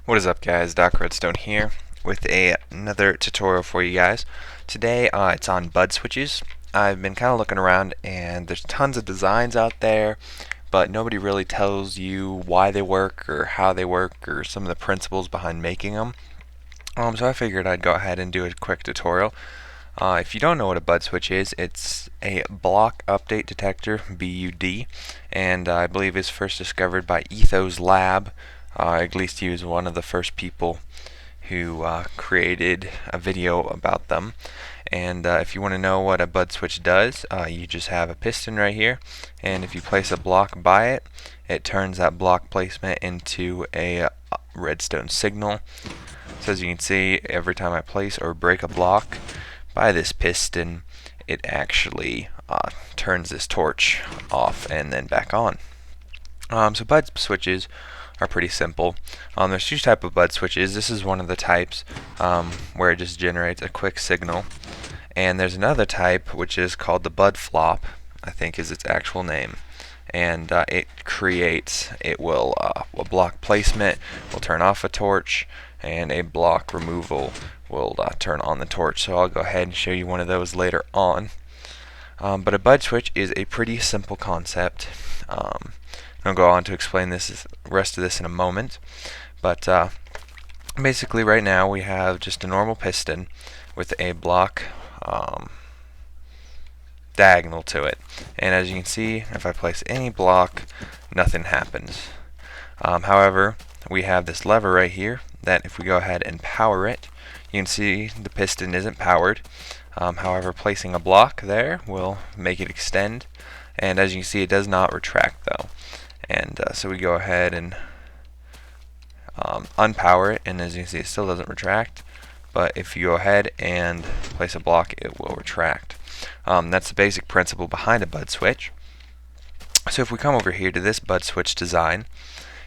What is up, guys? Doc Redstone here with another tutorial for you guys. Today it's on bud switches. I've been kind of looking around and there's tons of designs out there, but nobody really tells you why they work or how they work or some of the principles behind making them. So I figured I'd go ahead and do a quick tutorial. If you don't know what a bud switch is, it's a block update detector, BUD, and I believe is first discovered by Ethos Lab. At least he was one of the first people who created a video about them. And if you want to know what a bud switch does, you just have a piston right here, and if you place a block by it, it turns that block placement into a redstone signal. So as you can see, every time I place or break a block by this piston, it actually turns this torch off and then back on. So bud switches are pretty simple. There's two types of bud switches. This is one of the types where it just generates a quick signal, and there's another type which is called the bud flop, I think is its actual name, and it will a block placement will turn off a torch, and a block removal will turn on the torch. So I'll go ahead and show you one of those later on. But a bud switch is a pretty simple concept. I'll go on to explain the rest of this in a moment. But basically right now we have just a normal piston with a block diagonal to it. And as you can see, if I place any block, nothing happens. However, we have this lever right here that if we go ahead and power it, you can see the piston isn't powered. However, placing a block there will make it extend, and as you can see, it does not retract though. And so we go ahead and unpower it, and as you can see, it still doesn't retract. But if you go ahead and place a block, it will retract. That's the basic principle behind a bud switch. So if we come over here to this bud switch design,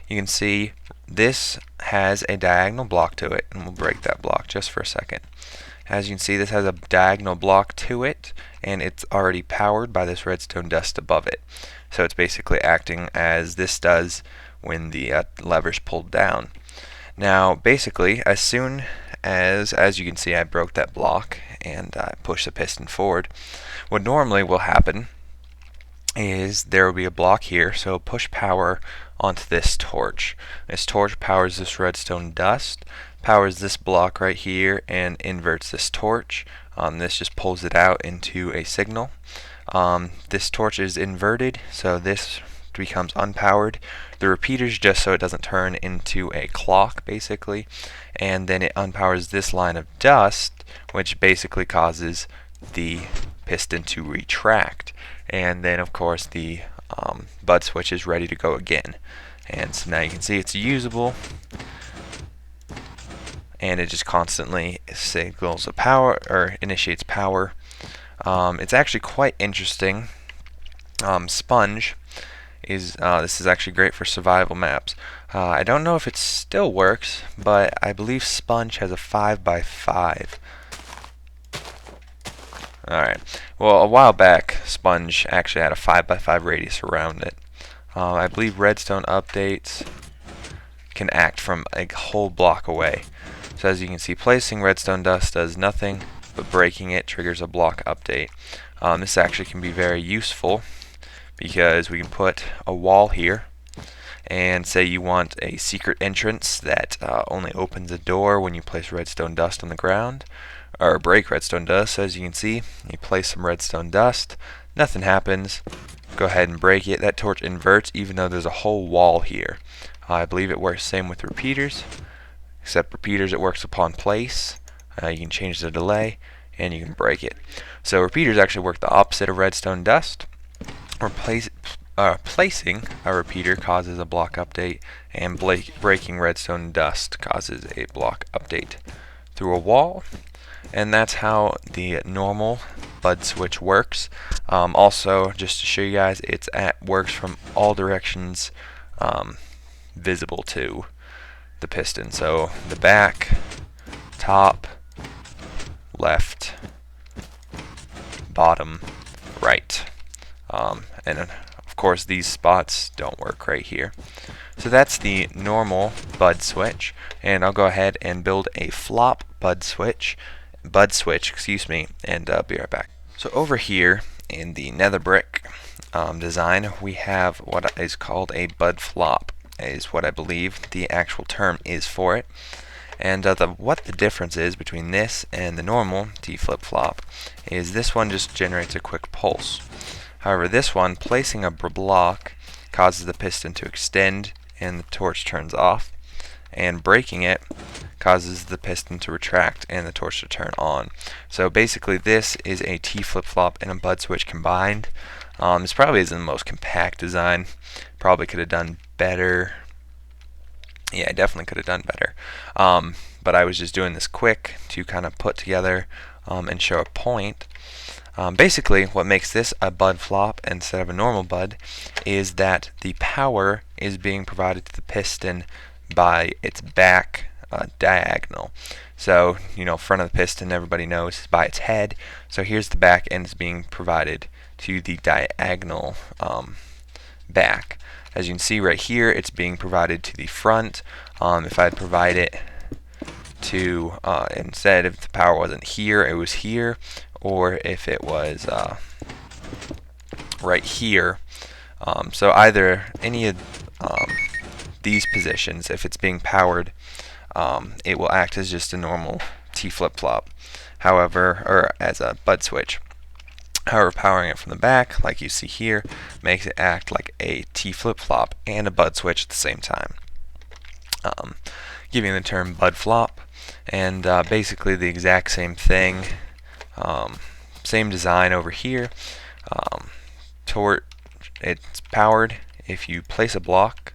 you can see this has a diagonal block to it, and we'll break that block just for a second. As you can see, this has a diagonal block to it, and it's already powered by this redstone dust above it. So it's basically acting as this does when the lever's pulled down. Now, basically, as soon as you can see, I broke that block and I pushed the piston forward. What normally will happen is there will be a block here, so push power onto this torch. This torch powers this redstone dust, powers this block right here, and inverts this torch. This just pulls it out into a signal. This torch is inverted, so this becomes unpowered. The repeater's just so it doesn't turn into a clock, basically, and then it unpowers this line of dust, which basically causes the piston to retract, and then of course the bud switch is ready to go again. And so now you can see it's usable, and it just constantly signals a power or initiates power. It's actually quite interesting. Sponge is this is actually great for survival maps. I don't know if it still works, but I believe Sponge has a 5x5. Alright, well, a while back Sponge actually had a 5x5 radius around it. I believe redstone updates can act from a whole block away. So as you can see, placing redstone dust does nothing, but breaking it triggers a block update. This actually can be very useful because we can put a wall here, and say you want a secret entrance that only opens a door when you place redstone dust on the ground, or break redstone dust. So as you can see, you place some redstone dust, nothing happens. Go ahead and break it. That torch inverts even though there's a whole wall here. I believe it works same with repeaters, except repeaters it works upon place. You can change the delay and you can break it. So repeaters actually work the opposite of redstone dust. Placing a repeater causes a block update, and breaking redstone dust causes a block update through a wall. And that's how the normal bud switch works. Also, just to show you guys, works from all directions visible to the piston. So the back, top, left, bottom, right. And of course these spots don't work right here. So that's the normal bud switch, and I'll go ahead and build a flop bud switch, excuse me, and be right back. So over here in the nether brick design, we have what is called a bud flop, is what I believe the actual term is for it. And what the difference is between this and the normal T flip-flop is this one just generates a quick pulse. However, this one, placing a block causes the piston to extend and the torch turns off, and breaking it causes the piston to retract and the torch to turn on. So basically this is a T flip-flop and a bud switch combined. This probably isn't the most compact design. Probably could have done better. Yeah, I definitely could have done better. But I was just doing this quick to kind of put together and show a point. Basically, what makes this a bud flop instead of a normal bud is that the power is being provided to the piston by its back diagonal. So, front of the piston, everybody knows, is by its head. So here's the back end is being provided to the diagonal back. As you can see right here, it's being provided to the front. If I'd provide it to, instead, if the power wasn't here, it was here, or if it was right here. So either any of these positions, if it's being powered, it will act as just a normal T flip-flop. However, or as a bud switch. However, powering it from the back, like you see here, makes it act like a T flip-flop and a bud switch at the same time, giving the term bud flop. And basically the exact same thing, same design over here. It's powered. If you place a block,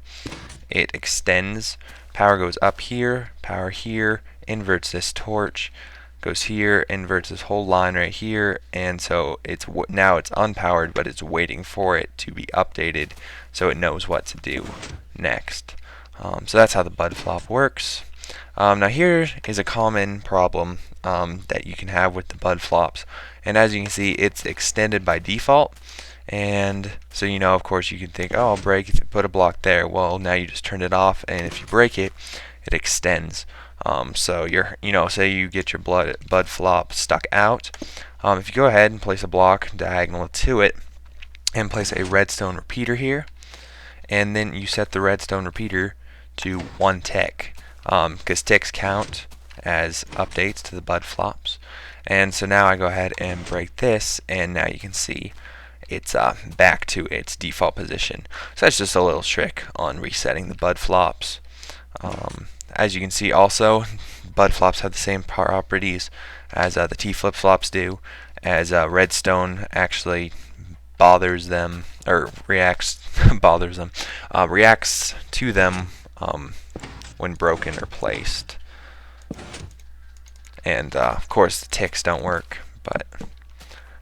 it extends. Power goes up here, power here, inverts this torch, goes here, inverts this whole line right here, and so now it's unpowered, but it's waiting for it to be updated so it knows what to do next. So that's how the bud flop works. Now here is a common problem that you can have with the bud flops, and as you can see, it's extended by default. And so of course you can think, oh, I'll break it, put a block there. Well, now you just turn it off, and if you break it, it extends. So say you get your bud flop stuck out. If you go ahead and place a block diagonal to it, and place a redstone repeater here, and then you set the redstone repeater to 1 tick, because ticks count as updates to the bud flops. And so now I go ahead and break this, and now you can see it's back to its default position. So that's just a little trick on resetting the bud flops. As you can see also, bud flops have the same properties as the T flip-flops do, as redstone actually bothers them, or reacts to them when broken or placed. And of course the ticks don't work, but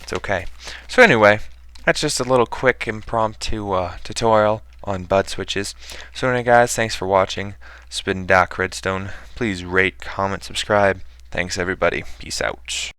it's okay. So anyway, that's just a little quick impromptu tutorial on bud switches. So anyway guys, thanks for watching. It's been Doc Redstone. Please rate, comment, subscribe. Thanks everybody. Peace out.